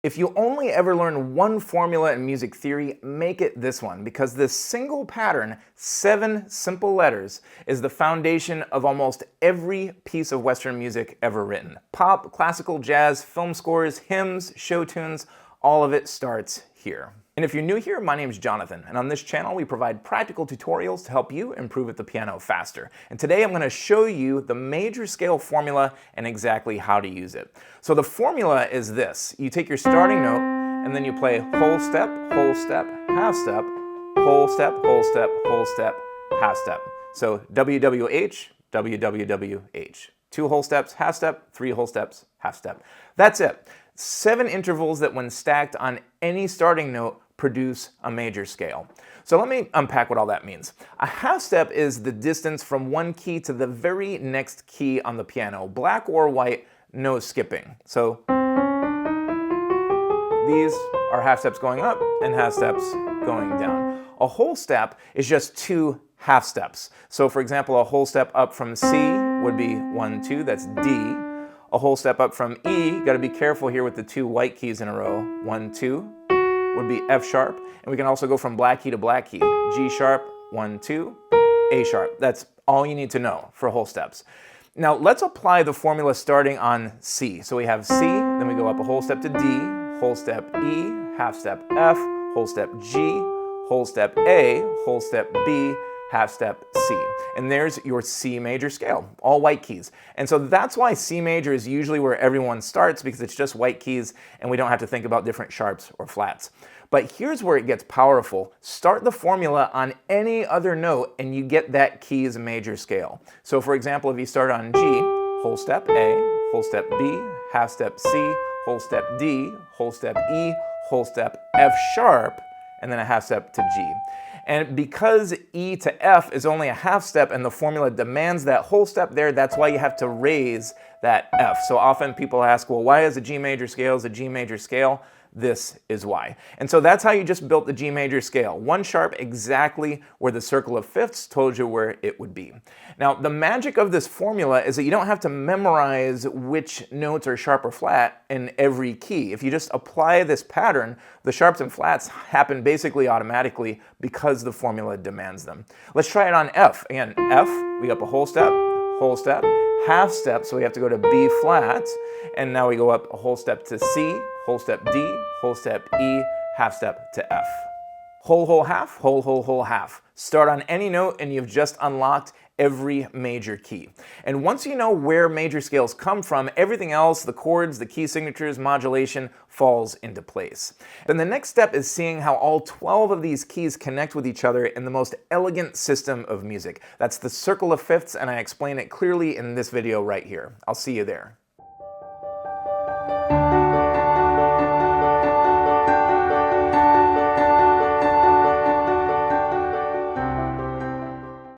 If you only ever learn one formula in music theory, make it this one, because this single pattern, 7 simple letters, is the foundation of almost every piece of Western music ever written. Pop, classical, jazz, film scores, hymns, show tunes, all of it starts here. And if you're new here, my name is Jonathan, and on this channel we provide practical tutorials to help you improve at the piano faster. And today I'm going to show you the major scale formula and exactly how to use it. So the formula is this. You take your starting note, and then you play whole step, half step, whole step, whole step, whole step, half step. So WWH, WWWH. 2 whole steps, half step, 3 whole steps, half step. That's it. 7 intervals that when stacked on any starting note produce a major scale. So let me unpack what all that means. A half step is the distance from one key to the very next key on the piano. Black or white, no skipping. So these are half steps going up and half steps going down. A whole step is just 2 half steps. So for example, a whole step up from C would be 1, 2, that's D. A whole step up from E, got to be careful here with the 2 white keys in a row. 1, 2 would be F sharp. And we can also go from black key to black key. G sharp, 1, 2, A sharp. That's all you need to know for whole steps. Now let's apply the formula starting on C. So we have C, then we go up a whole step to D, whole step E, half step F, whole step G, whole step A, whole step B, half step C. And there's your C major scale, all white keys. And so that's why C major is usually where everyone starts, because it's just white keys and we don't have to think about different sharps or flats. But here's where it gets powerful. Start the formula on any other note and you get that key's major scale. So for example, if you start on G, whole step A, whole step B, half step C, whole step D, whole step E, whole step F sharp, and then a half step to G. And because E to F is only a half step and the formula demands that whole step there, that's why you have to raise that F. So often people ask, well, why is a G major scale a G major scale? This is why. And so that's how you just built the G major scale. 1 sharp exactly where the circle of fifths told you where it would be. Now, the magic of this formula is that you don't have to memorize which notes are sharp or flat in every key. If you just apply this pattern, the sharps and flats happen basically automatically because the formula demands them. Let's try it on F. Again, F, we go up a whole step, half step, so we have to go to B flat, and now we go up a whole step to C, whole step D, whole step E, half step to F. Whole, half, whole, half. Start on any note and you've just unlocked every major key. And once you know where major scales come from, everything else, the chords, the key signatures, modulation, falls into place. Then the next step is seeing how all 12 of these keys connect with each other in the most elegant system of music. That's the circle of fifths, and I explain it clearly in this video right here. I'll see you there.